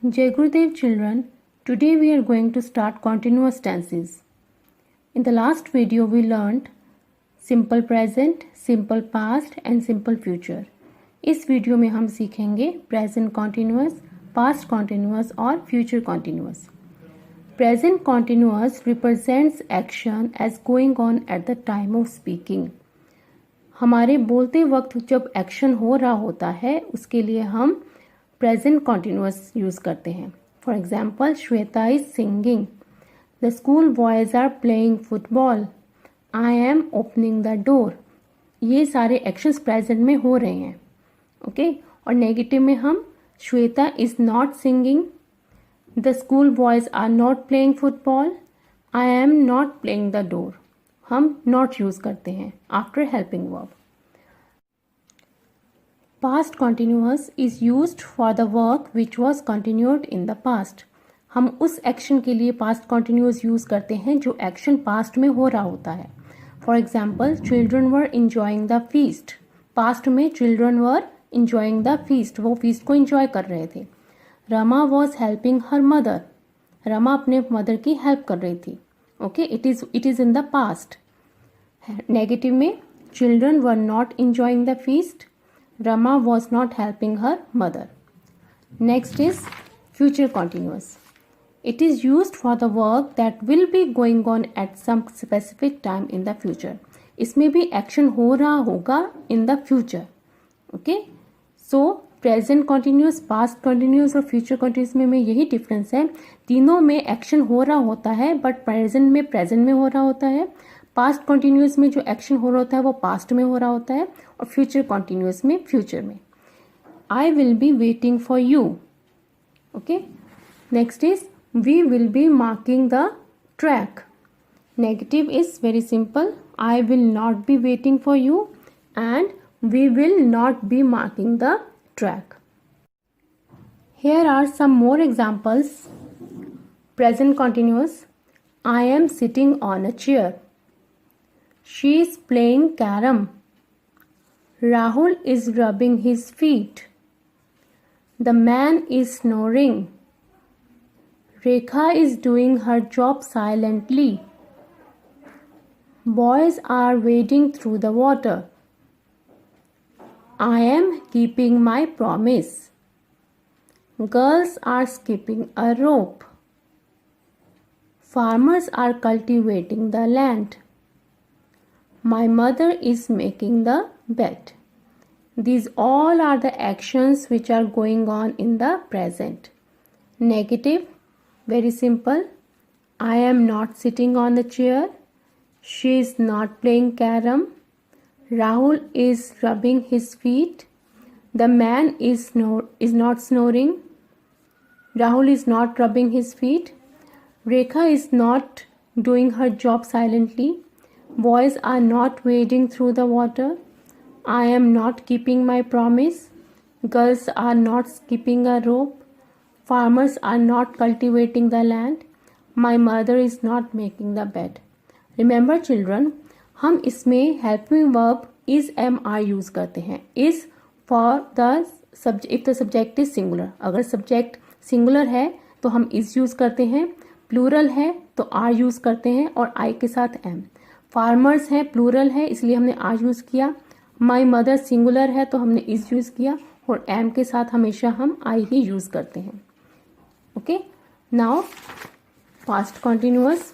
Jai Gurudev children, today we are going to start continuous tenses. In the last video we learned simple present, simple past and simple future. इस video में हम सीखेंगे present continuous, past continuous और future continuous. Present continuous represents action as going on at the time of speaking. हमारे बोलते वक्त जब action हो रहा होता है उसके लिए हम प्रेजेंट कॉन्टिन्यूअस यूज करते हैं. For example, Shweta is singing, the school boys are playing football, I am opening the door. ये सारे एक्शंस प्रेजेंट में हो रहे हैं. ओके और नेगेटिव में हम Shweta is not singing, the school boys are not playing football, I am not playing the door. हम नॉट यूज करते हैं after helping verb. Past continuous is used for the work which was continued in the past. हम उस action के लिए past continuous use करते हैं जो एक्शन पास्ट में हो रहा होता है. For example, children were enjoying the feast. Past में children were enjoying the feast, वो फीस्ट को इंजॉय कर रहे थे. Rama was helping her mother. Rama अपने मदर की हेल्प कर रही थी. Okay, it is in the past. Negative में children were not enjoying the feast, Rama was not helping her mother. Next is future continuous. It is used for the work that will be going on at some specific time in the future. इसमें भी action हो रहा होगा in the future. Okay? So present continuous, past continuous और future continuous में यही difference है. तीनों में एक्शन हो रहा होता है बट प्रेजेंट में हो रहा होता है. पास्ट कॉन्टिन्यूस में जो एक्शन हो रहा होता है वो पास्ट में हो रहा होता है और फ्यूचर कॉन्टिन्यूस में फ्यूचर में. I will be waiting for you. Okay, next is we will be marking the track. Negative is very simple, I will not be waiting for you and we will not be marking the track. Here are some more examples. Present continuous, I am sitting on a chair. She is playing carom. Rahul is rubbing his feet. The man is snoring. Rekha is doing her job silently. Boys are wading through the water. I am keeping my promise. Girls are skipping a rope. Farmers are cultivating the land. My mother is making the bed. These all are the actions which are going on in the present. Negative, very simple. I am not sitting on the chair. She is not playing carom. Rahul is rubbing his feet. The man is not snoring. Rahul is not rubbing his feet. Rekha is not doing her job silently. Boys are not wading through the water. I am not keeping my promise. Girls are not skipping a rope. Farmers are not cultivating the land. My mother is not making the bed. Remember children, हम इसमें helping verb is am are use करते हैं. Is for the subject, if the subject is singular. अगर subject singular है तो हम is use करते हैं. Plural है तो are use करते हैं और I के साथ am. फार्मर्स है, प्लूरल है, इसलिए हमने आर यूज किया. माई मदर सिंगुलर है तो हमने इज यूज किया और एम के साथ हमेशा हम आई ही यूज करते हैं. Okay, now past continuous.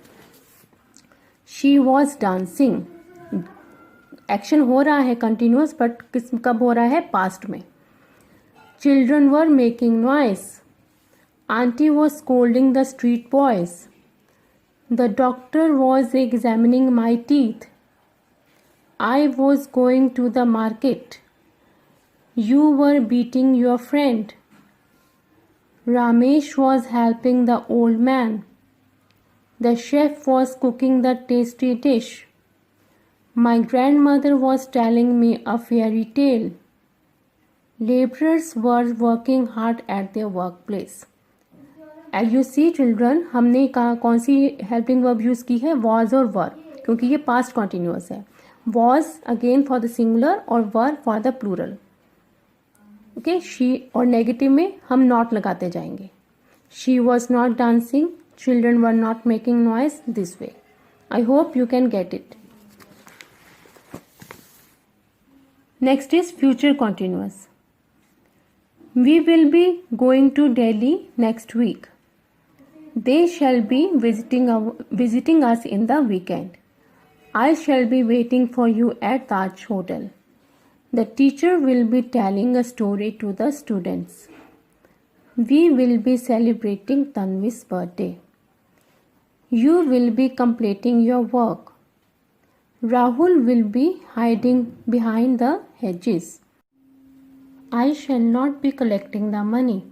She was dancing. Action हो रहा है कंटिन्यूअस बट कब हो रहा है? पास्ट में. Children were making noise. Aunty was scolding the street boys. The doctor was examining my teeth. I was going to the market. You were beating your friend. Ramesh was helping the old man. The chef was cooking the tasty dish. My grandmother was telling me a fairy tale. Laborers were working hard at their workplace. As you see children, हमने कौन सी helping verb use की है? Was और were, क्योंकि ये past continuous है. Was again for the singular और were for the plural. Okay, she और नेगेटिव में हम नॉट लगाते जाएंगे. She was not dancing. Children were not making noise this way. I hope you can get it. Next is future continuous. We will be going to Delhi next week. They shall be visiting us in the weekend. I shall be waiting for you at Taj Hotel. The teacher will be telling a story to the students. We will be celebrating Tanvi's birthday. You will be completing your work. Rahul will be hiding behind the hedges. I shall not be collecting the money.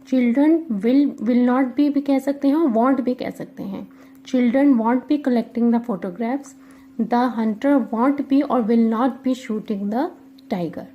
Children will not be कह सकते हैं, won't भी कह सकते हैं. Children won't be collecting the photographs. The hunter won't be or will not be shooting the tiger.